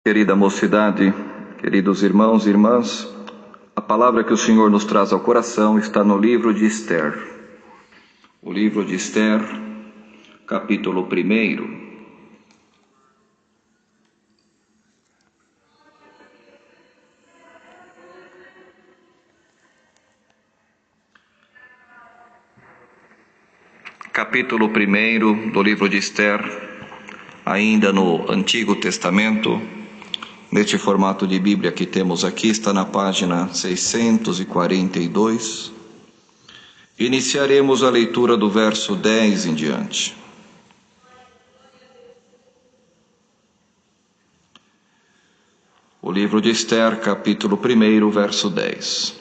Querida mocidade, queridos irmãos e irmãs, a palavra que o Senhor nos traz ao coração está no livro de Esther. O livro de Esther, capítulo 1. Capítulo 1 do livro de Esther, ainda no Antigo Testamento. Neste formato de Bíblia que temos aqui, está na página 642. Iniciaremos a leitura do verso 10 em diante. O livro de Esther, capítulo 1, verso 10.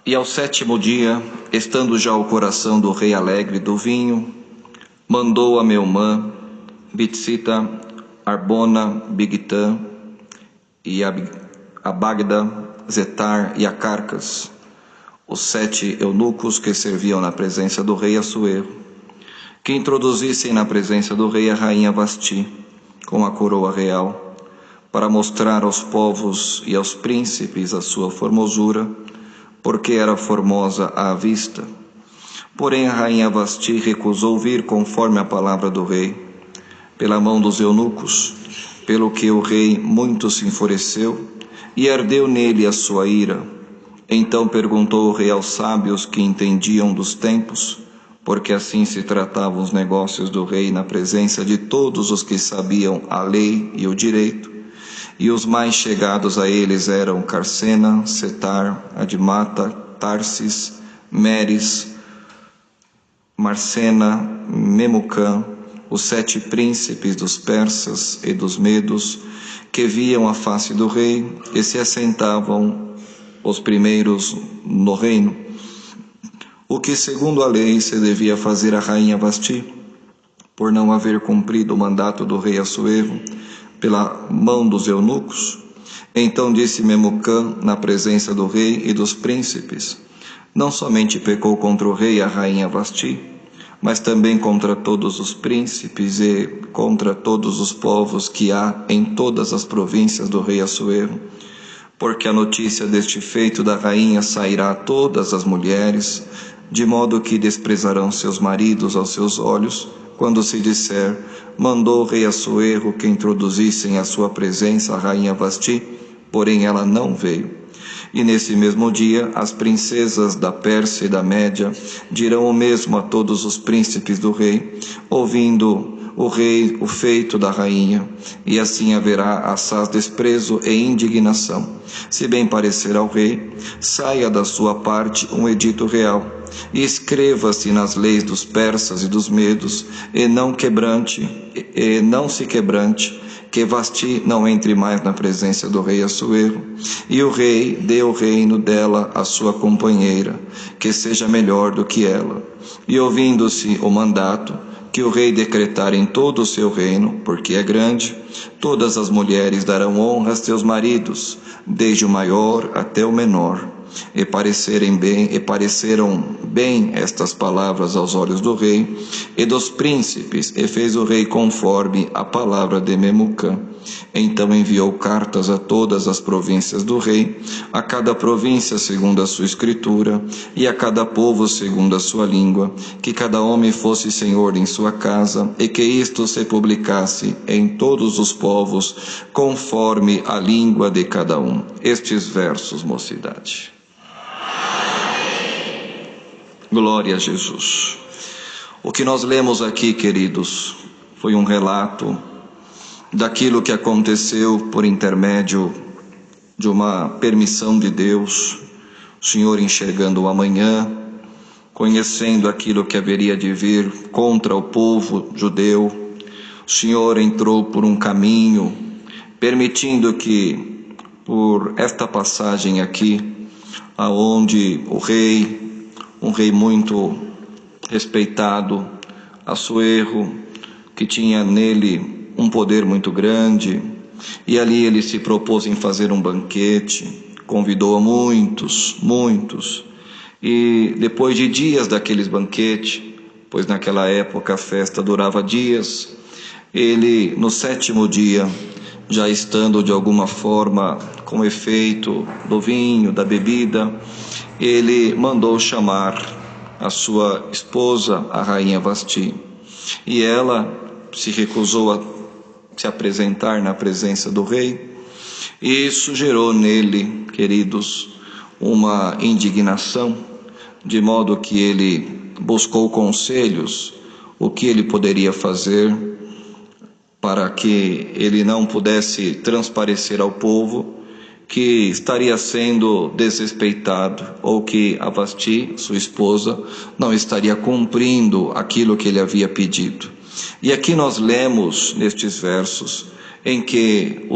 E ao 7º dia, estando já o coração do rei alegre do vinho, mandou a Meumã, Bitsita, Arbona, Bigtã, e a Bagda, Zetar e a Carcas, os 7 eunucos que serviam na presença do rei Assuero, que introduzissem na presença do rei a rainha Vasti, com a coroa real, para mostrar aos povos e aos príncipes a sua formosura, porque era formosa à vista. Porém a rainha Vasti recusou vir conforme a palavra do rei, pela mão dos eunucos, pelo que o rei muito se enfureceu, e ardeu nele a sua ira. Então perguntou o rei aos sábios que entendiam dos tempos, porque assim se tratavam os negócios do rei na presença de todos os que sabiam a lei e o direito, e os mais chegados a eles eram Carcena, Setar, Admata, Tarsis, Meres, Marcena, Memucã, os 7 príncipes dos persas e dos medos, que viam a face do rei e se assentavam os primeiros no reino. O que segundo a lei se devia fazer a rainha Vasti, por não haver cumprido o mandato do rei Assuero, pela mão dos eunucos. Então disse Memucã na presença do rei e dos príncipes: não somente pecou contra o rei e a rainha Vasti, mas também contra todos os príncipes e contra todos os povos que há em todas as províncias do rei Assuero, porque a notícia deste feito da rainha sairá a todas as mulheres, de modo que desprezarão seus maridos aos seus olhos, quando se disser: mandou o rei Assuero que introduzissem à sua presença a rainha Vasti, porém ela não veio. E nesse mesmo dia as princesas da Pérsia e da Média dirão o mesmo a todos os príncipes do rei, ouvindo o rei o feito da rainha, e assim haverá assaz desprezo e indignação. Se bem parecer ao rei, saia da sua parte um edito real, e escreva-se nas leis dos persas e dos medos, e não se quebrante, que Vasti não entre mais na presença do rei Assuero, e o rei dê o reino dela à sua companheira, que seja melhor do que ela. E ouvindo-se o mandato, que o rei decretar em todo o seu reino, porque é grande, todas as mulheres darão honra a seus maridos, desde o maior até o menor. E pareceram bem estas palavras aos olhos do rei e dos príncipes, e fez o rei conforme a palavra de Memucã. Então enviou cartas a todas as províncias do rei, a cada província segundo a sua escritura, e a cada povo segundo a sua língua, que cada homem fosse senhor em sua casa, e que isto se publicasse em todos os povos, conforme a língua de cada um. Estes versos, mocidade. Glória a Jesus. O que nós lemos aqui, queridos, foi um relato daquilo que aconteceu por intermédio de uma permissão de Deus, o Senhor enxergando o amanhã, conhecendo aquilo que haveria de vir contra o povo judeu. O Senhor entrou por um caminho, permitindo que, por esta passagem aqui, aonde um rei muito respeitado, Assuero, que tinha nele um poder muito grande, e ali ele se propôs em fazer um banquete, convidou a muitos, e depois de dias daqueles banquetes, pois naquela época a festa durava dias, ele, no 7º dia, já estando de alguma forma com efeito do vinho, da bebida, ele mandou chamar a sua esposa, a rainha Vasti, e ela se recusou a se apresentar na presença do rei, e isso gerou nele, queridos, uma indignação, de modo que ele buscou conselhos, o que ele poderia fazer para que ele não pudesse transparecer ao povo que estaria sendo desrespeitado, ou que a Vasti, sua esposa, não estaria cumprindo aquilo que ele havia pedido. E aqui nós lemos nestes versos em que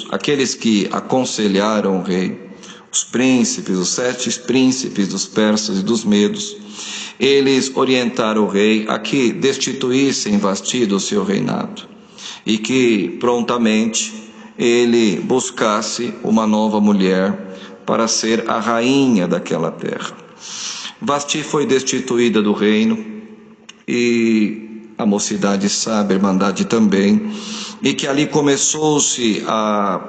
aqueles que aconselharam o rei, os príncipes, os 7 príncipes dos persas e dos medos, eles orientaram o rei a que destituíssem Vasti do seu reinado e que prontamente ele buscasse uma nova mulher para ser a rainha daquela terra. Vasti foi destituída do reino, e a mocidade sabe, a irmandade também, e que ali começou-se a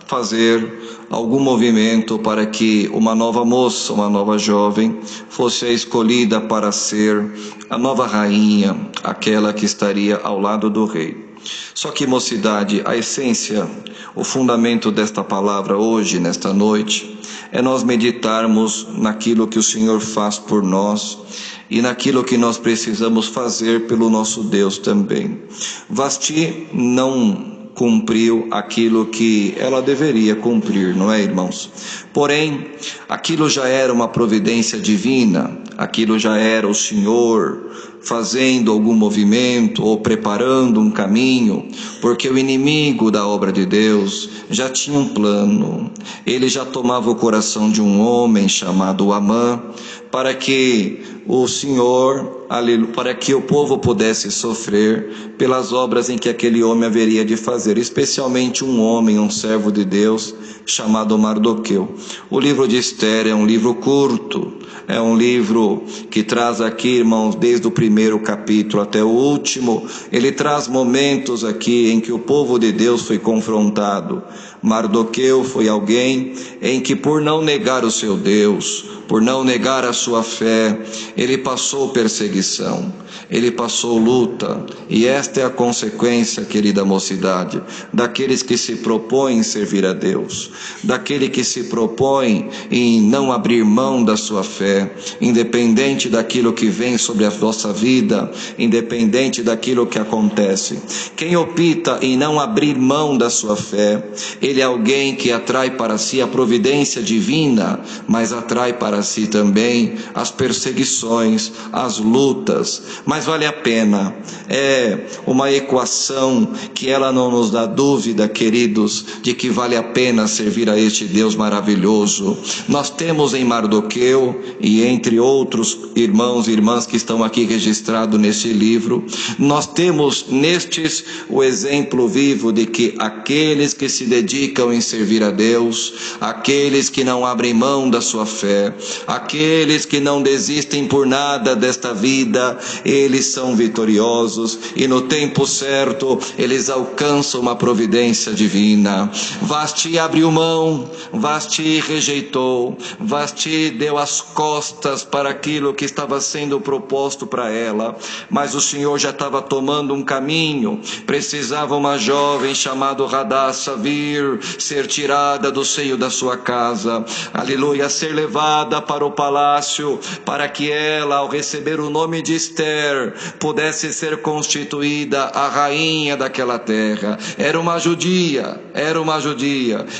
fazer algum movimento para que uma nova moça, uma nova jovem, fosse a escolhida para ser a nova rainha, aquela que estaria ao lado do rei. Só que, mocidade, a essência, o fundamento desta palavra hoje, nesta noite, é nós meditarmos naquilo que o Senhor faz por nós e naquilo que nós precisamos fazer pelo nosso Deus também. Vasti não cumpriu aquilo que ela deveria cumprir, não é, irmãos? Porém, aquilo já era uma providência divina, aquilo já era o Senhor fazendo algum movimento ou preparando um caminho, porque o inimigo da obra de Deus já tinha um plano. Ele já tomava o coração de um homem chamado Amã, para que o Senhor, para que o povo pudesse sofrer pelas obras em que aquele homem haveria de fazer, especialmente um homem, um servo de Deus, chamado Mardoqueu. O livro de Esther é um livro curto, é um livro que traz aqui, irmãos, desde o 1º capítulo até o último, ele traz momentos aqui em que o povo de Deus foi confrontado. Mardoqueu foi alguém em que, por não negar o seu Deus, por não negar a sua fé, ele passou perseguição, ele passou luta, e esta é a consequência, querida mocidade, daqueles que se propõem servir a Deus, daquele que se propõe em não abrir mão da sua fé, independente daquilo que vem sobre a nossa vida, independente daquilo que acontece. Quem opta em não abrir mão da sua fé, ele é alguém que atrai para si a providência divina, mas atrai para si também as perseguições, as lutas, mas vale a pena. É uma equação que ela não nos dá dúvida, queridos, de que vale a pena servir a este Deus maravilhoso. Nós temos em Mardoqueu, e entre outros irmãos e irmãs que estão aqui registrados neste livro, nós temos nestes o exemplo vivo de que aqueles que se dedicam em servir a Deus, aqueles que não abrem mão da sua fé, aqueles que não desistem por nada desta vida, eles são vitoriosos, e no tempo certo eles alcançam uma providência divina. Vasti abriu mão, Vasti rejeitou, Vasti deu as costas para aquilo que estava sendo proposto para ela, mas o Senhor já estava tomando um caminho. Precisava uma jovem chamada Radassa vir, ser tirada do seio da sua casa, aleluia, ser levada para o palácio, para que ela, ao receber o nome de Esther, pudesse ser constituída a rainha daquela terra. Era uma judia,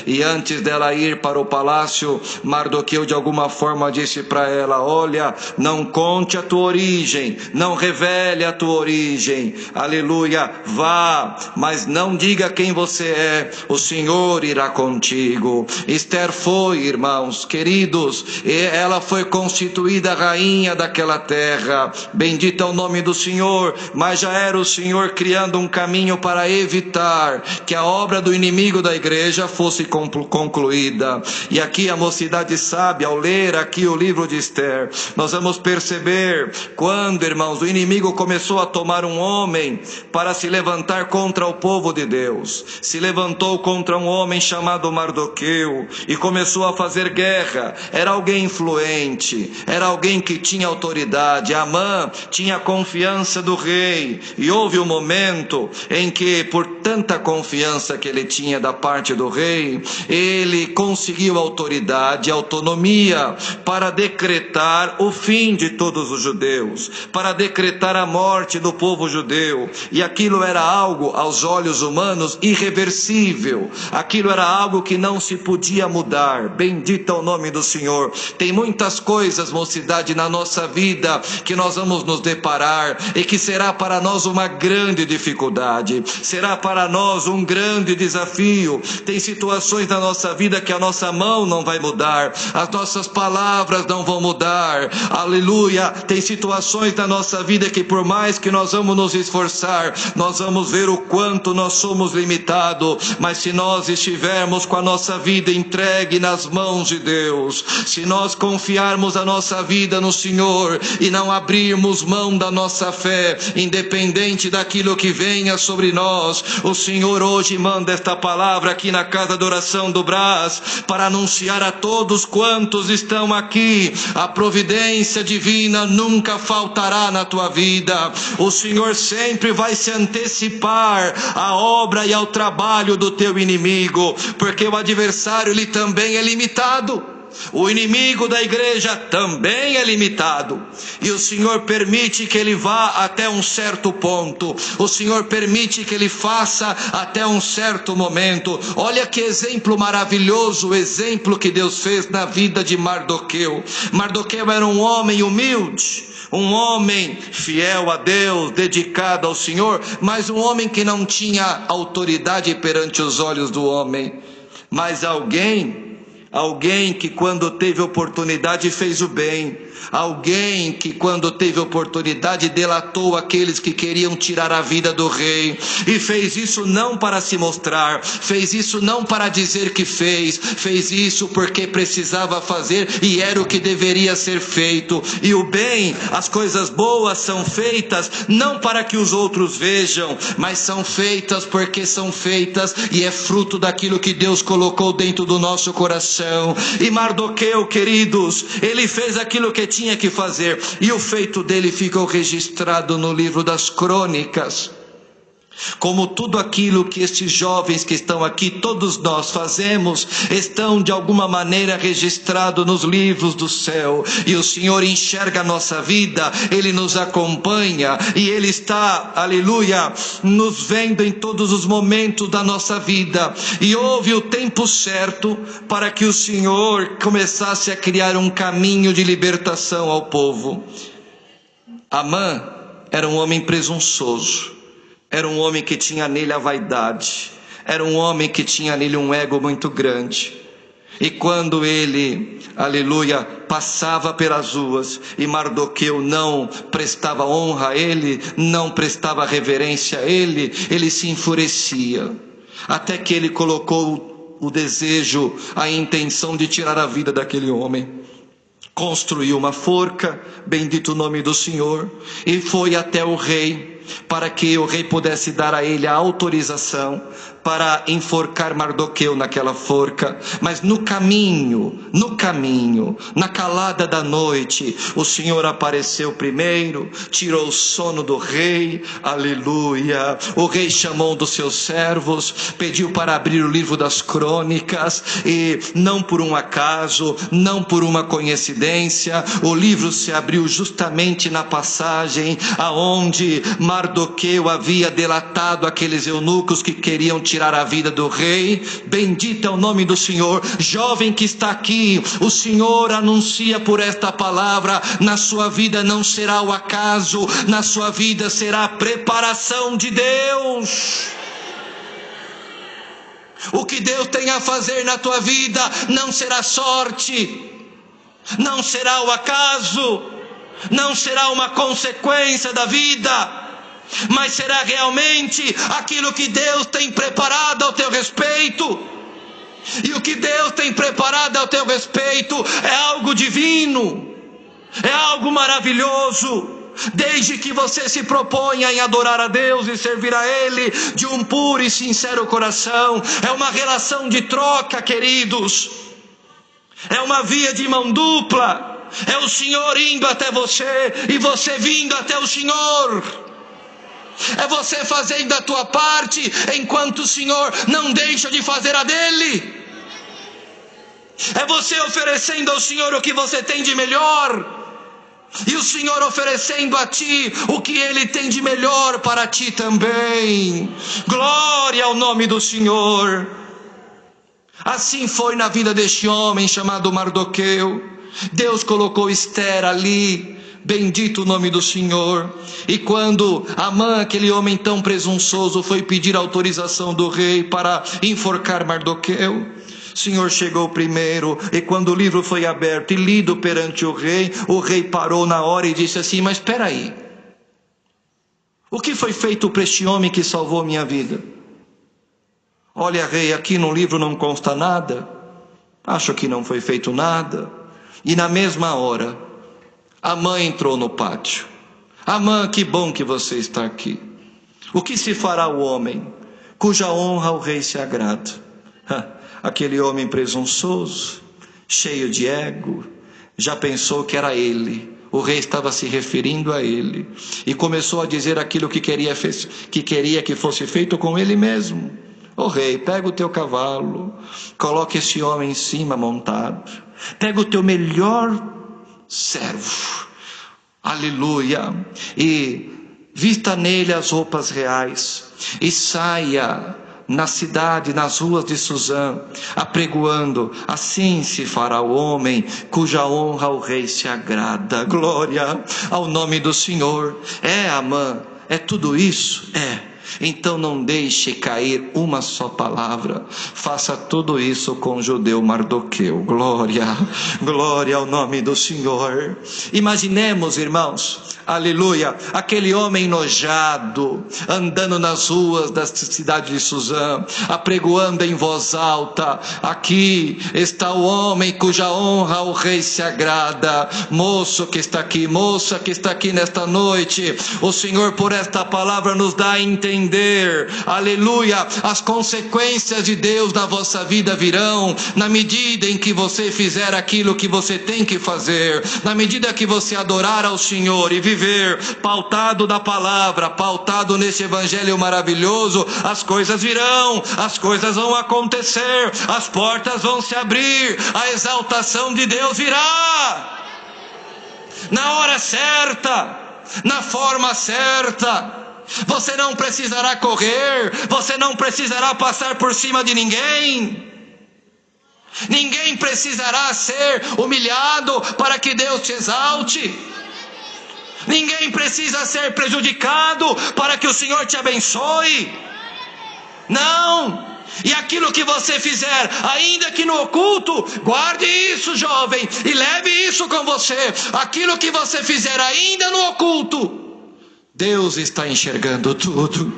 e antes dela ir para o palácio, Mardoqueu de alguma forma disse para ela: olha, não conte a tua origem, não revele a tua origem, aleluia, vá, mas não diga quem você é, o Senhor irá contigo. Esther foi, irmãos queridos, e ela foi constituída rainha daquela terra, bendito é o nome do Senhor, mas já era o Senhor criando um caminho para evitar que a obra do inimigo da igreja fosse concluída. E aqui a mocidade sabe, ao ler aqui o livro de Esther, nós vamos perceber quando, irmãos, o inimigo começou a tomar um homem para se levantar contra o povo de Deus. Se levantou contra um homem chamado Mardoqueu e começou a fazer guerra. Era alguém influente, era alguém que tinha autoridade. Amã tinha confiança do rei, e houve um momento em que, por tanta confiança que ele tinha da parte do rei, ele conseguiu autoridade, autonomia para decretar o fim de todos os judeus, para decretar a morte do povo judeu. E aquilo era algo aos olhos humanos irreversível, aquilo era algo que não se podia mudar. Bendito é o nome do Senhor. Tem muitas coisas, mocidade, na nossa vida que nós vamos nos deparar e que será para nós uma grande dificuldade, será para nós um grande desafio. Tem situações na nossa vida que a nossa mão não vai mudar, as nossas palavras não vão mudar, aleluia. Tem situações na nossa vida que, por mais que nós vamos nos esforçar, nós vamos ver o quanto nós somos limitados. Mas se nós estivermos com a nossa vida entregue nas mãos de Deus, se nós confiarmos a nossa vida no Senhor e não abrirmos mão da nossa fé, independente daquilo que venha sobre nós, o Senhor hoje manda esta palavra aqui na casa de oração do Brás, para anunciar a todos quantos estão aqui: a providência divina nunca faltará na tua vida. O Senhor sempre vai se antecipar à obra e ao trabalho do teu inimigo, porque o adversário, ele também é limitado. O inimigo da igreja também é limitado, e o Senhor permite que ele vá até um certo ponto, o Senhor permite que ele faça até um certo momento. Olha que exemplo maravilhoso, o exemplo que Deus fez na vida de Mardoqueu. Mardoqueu era um homem humilde, um homem fiel a Deus, dedicado ao Senhor, mas um homem que não tinha autoridade perante os olhos do homem, mas alguém que quando teve oportunidade fez o bem, alguém que quando teve oportunidade delatou aqueles que queriam tirar a vida do rei, e fez isso não para se mostrar, fez isso não para dizer que fez isso porque precisava fazer e era o que deveria ser feito. E o bem, as coisas boas são feitas não para que os outros vejam, mas são feitas porque são feitas e é fruto daquilo que Deus colocou dentro do nosso coração. E Mardoqueu, queridos, ele fez aquilo que tinha que fazer, e o feito dele ficou registrado no livro das crônicas. Como tudo aquilo que estes jovens que estão aqui, todos nós fazemos, estão de alguma maneira registrados nos livros do céu. E o Senhor enxerga a nossa vida, Ele nos acompanha, e Ele está, aleluia, nos vendo em todos os momentos da nossa vida. E houve o tempo certo para que o Senhor começasse a criar um caminho de libertação ao povo. Amã era um homem presunçoso, era um homem que tinha nele a vaidade, era um homem que tinha nele um ego muito grande. E quando ele, aleluia, passava pelas ruas e Mardoqueu não prestava honra a ele, não prestava reverência a ele, ele se enfurecia, até que ele colocou o desejo, a intenção de tirar a vida daquele homem. Construiu uma forca, bendito o nome do Senhor, e foi até o rei, para que o rei pudesse dar a ele a autorização para enforcar Mardoqueu naquela forca. Mas no caminho, na calada da noite, o Senhor apareceu primeiro, tirou o sono do rei, aleluia. O rei chamou um dos seus servos, pediu para abrir o livro das crônicas, e não por um acaso, não por uma coincidência, o livro se abriu justamente na passagem aonde Mardoqueu havia delatado aqueles eunucos que queriam tirar a vida do rei. Bendito é o nome do Senhor. Jovem que está aqui, o Senhor anuncia por esta palavra: na sua vida não será o acaso, na sua vida será a preparação de Deus. O que Deus tem a fazer na tua vida não será sorte, não será o acaso, não será uma consequência da vida, mas será realmente aquilo que Deus tem preparado ao teu respeito. E o que Deus tem preparado ao teu respeito é algo divino, É algo maravilhoso. Desde que você se proponha em adorar a Deus e servir a Ele de um puro e sincero coração. É uma relação de troca, queridos. É uma via de mão dupla. É o Senhor indo até você e você vindo até o Senhor. É você fazendo a tua parte enquanto o Senhor não deixa de fazer a dele. É você oferecendo ao Senhor o que você tem de melhor. E o Senhor oferecendo a ti o que Ele tem de melhor para ti também. Glória ao nome do Senhor. Assim foi na vida deste homem chamado Mardoqueu. Deus colocou Esther ali. Bendito o nome do Senhor. E quando Amã, aquele homem tão presunçoso, foi pedir autorização do rei para enforcar Mardoqueu, o Senhor chegou primeiro, e quando o livro foi aberto e lido perante o rei parou na hora e disse assim: mas espera aí, o que foi feito para este homem que salvou minha vida? Olha, rei, aqui no livro não consta nada, acho que não foi feito nada. E na mesma hora, Amã entrou no pátio. Amã, que bom que você está aqui. O que se fará o homem cuja honra o rei se agrada? Aquele homem presunçoso, cheio de ego, já pensou que era ele. O rei estava se referindo a ele e começou a dizer aquilo que queria que fosse feito com ele mesmo. Ô rei, pega o teu cavalo, coloca esse homem em cima montado, pega o teu melhor servo, aleluia, e vista nele as roupas reais e saia na cidade, nas ruas de Suzã, apregoando: assim se fará o homem cuja honra o rei se agrada. Glória ao nome do Senhor. É, Amã, é tudo isso? É. Então não deixe cair uma só palavra. Faça tudo isso com o judeu Mardoqueu. Glória, glória ao nome do Senhor. Imaginemos, irmãos, aleluia, aquele homem enojado, andando nas ruas da cidade de Suzã, apregoando em voz alta: aqui está o homem cuja honra o rei se agrada. Moço que está aqui, moça que está aqui nesta noite, o Senhor por esta palavra nos dá a entender, aleluia, as consequências de Deus na vossa vida virão na medida em que você fizer aquilo que você tem que fazer, na medida que você adorar ao Senhor e viver pautado da palavra, pautado nesse evangelho maravilhoso. As coisas virão, as coisas vão acontecer, as portas vão se abrir, a exaltação de Deus virá na hora certa, na forma certa. Você não precisará correr, você não precisará passar por cima de ninguém. Ninguém precisará ser humilhado para que Deus te exalte. Ninguém precisa ser prejudicado para que o Senhor te abençoe. Não. E aquilo que você fizer, ainda que no oculto, guarde isso, jovem, e leve isso com você. Aquilo que você fizer ainda no oculto, Deus está enxergando tudo.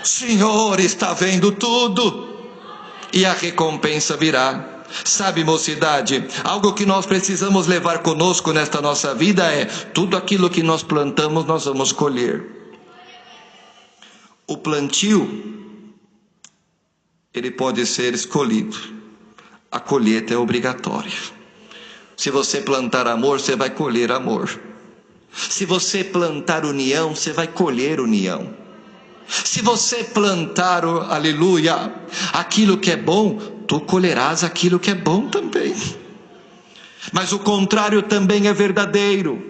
O Senhor está vendo tudo. E a recompensa virá. Sabe, mocidade, algo que nós precisamos levar conosco nesta nossa vida é: tudo aquilo que nós plantamos, nós vamos colher. O plantio, ele pode ser escolhido. A colheita é obrigatória. Se você plantar amor, você vai colher amor. Se você plantar união, você vai colher união. Se você plantar, aleluia, aquilo que é bom, tu colherás aquilo que é bom também. Mas o contrário também é verdadeiro.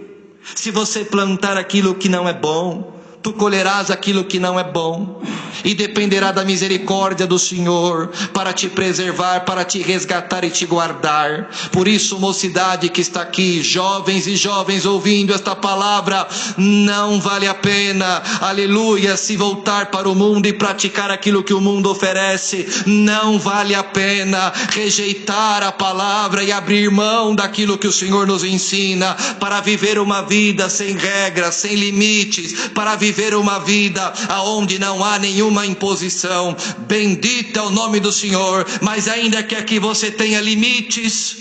Se você plantar aquilo que não é bom, tu colherás aquilo que não é bom. E dependerá da misericórdia do Senhor para te preservar, para te resgatar e te guardar. Por isso, mocidade que está aqui, jovens e jovens ouvindo esta palavra, não vale a pena, aleluia, se voltar para o mundo e praticar aquilo que o mundo oferece. Não vale a pena rejeitar a palavra e abrir mão daquilo que o Senhor nos ensina, para viver uma vida sem regras, sem limites, para viver uma vida aonde não há nenhuma imposição. Bendito é o nome do Senhor. Mas ainda que aqui você tenha limites,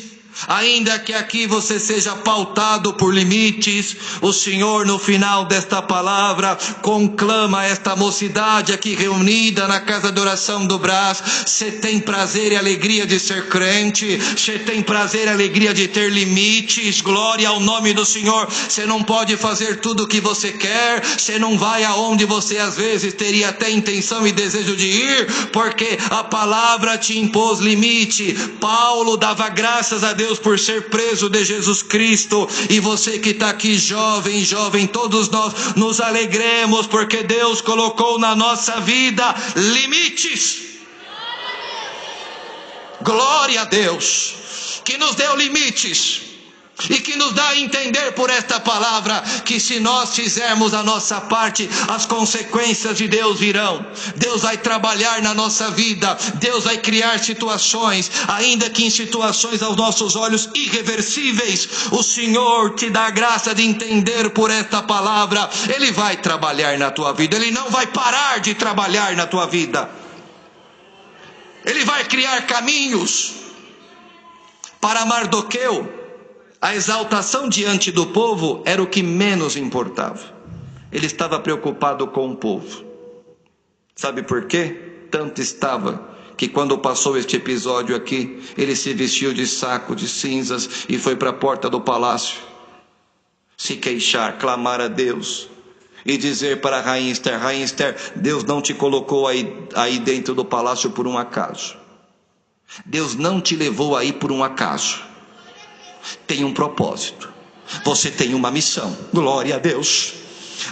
Ainda que aqui você seja pautado por limites, o Senhor no final desta palavra conclama esta mocidade aqui reunida na casa de oração do Brás. Você tem prazer e alegria de ser crente, você tem prazer e alegria de ter limites, glória ao nome do Senhor. Você não pode fazer tudo o que você quer, você não vai aonde você às vezes teria até intenção e desejo de ir, porque a palavra te impôs limite. Paulo dava graças a Deus por ser preso de Jesus Cristo, e você que está aqui jovem, todos nós nos alegremos, porque Deus colocou na nossa vida limites. Glória a Deus, que nos deu limites, e que nos dá a entender por esta palavra, que se nós fizermos a nossa parte, as consequências de Deus virão. Deus vai trabalhar na nossa vida, Deus vai criar situações, ainda que em situações aos nossos olhos irreversíveis, o Senhor te dá a graça de entender por esta palavra. Ele vai trabalhar na tua vida, Ele não vai parar de trabalhar na tua vida, Ele vai criar caminhos. Para Mardoqueu, a exaltação diante do povo era o que menos importava. Ele estava preocupado com o povo. Sabe por quê? Tanto estava que quando passou este episódio aqui, ele se vestiu de saco de cinzas e foi para a porta do palácio se queixar, clamar a Deus e dizer para a Rainha Esther, Deus não te colocou aí dentro do palácio por um acaso. Deus não te levou aí por um acaso. Tem um propósito, você tem uma missão. Glória a Deus.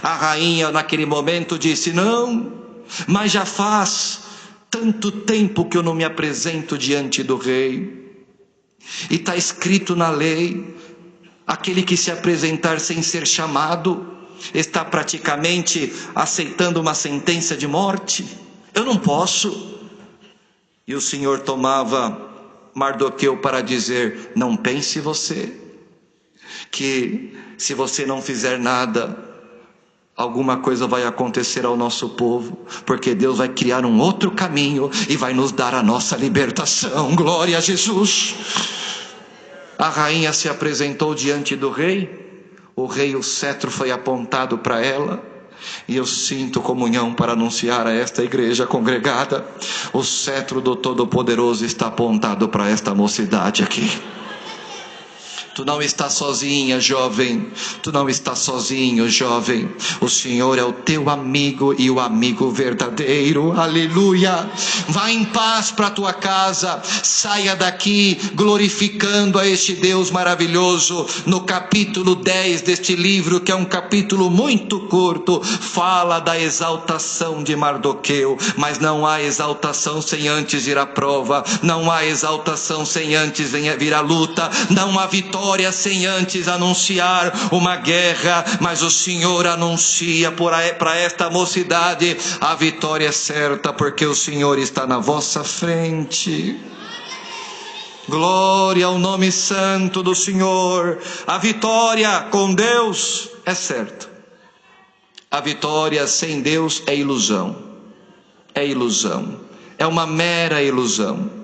A rainha naquele momento disse: não, mas já faz tanto tempo que eu não me apresento diante do rei, e está escrito na lei, aquele que se apresentar sem ser chamado está praticamente aceitando uma sentença de morte. Eu não posso. E o Senhor tomava Mardoqueu para dizer: não pense você que se você não fizer nada, alguma coisa vai acontecer ao nosso povo, porque Deus vai criar um outro caminho e vai nos dar a nossa libertação. Glória a Jesus. A rainha se apresentou diante do rei, o rei, o cetro foi apontado para ela. E eu sinto comunhão para anunciar a esta igreja congregada: o cetro do Todo-Poderoso está apontado para esta mocidade aqui. Tu não estás sozinha, jovem. Tu não estás sozinho, jovem. O Senhor é o teu amigo e o amigo verdadeiro. Aleluia. Vá em paz para a tua casa. Saia daqui glorificando a este Deus maravilhoso. No capítulo 10 deste livro, que é um capítulo muito curto, fala da exaltação de Mardoqueu. Mas não há exaltação sem antes ir à prova. Não há exaltação sem antes vir à luta. Não há vitória sem antes anunciar uma guerra, mas o Senhor anuncia para esta mocidade: a vitória é certa, porque o Senhor está na vossa frente. Glória ao nome santo do Senhor. A vitória com Deus é certa. A vitória sem Deus é ilusão. É ilusão. É uma mera ilusão.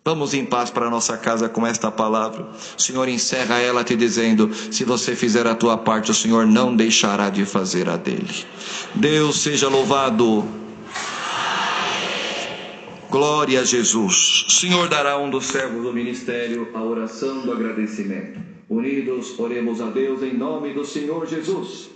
Vamos em paz para a nossa casa com esta palavra. O Senhor encerra ela te dizendo: se você fizer a tua parte, o Senhor não deixará de fazer a dele. Deus seja louvado. Glória a Jesus. O Senhor dará a um dos servos do ministério a oração do agradecimento. Unidos, oremos a Deus em nome do Senhor Jesus.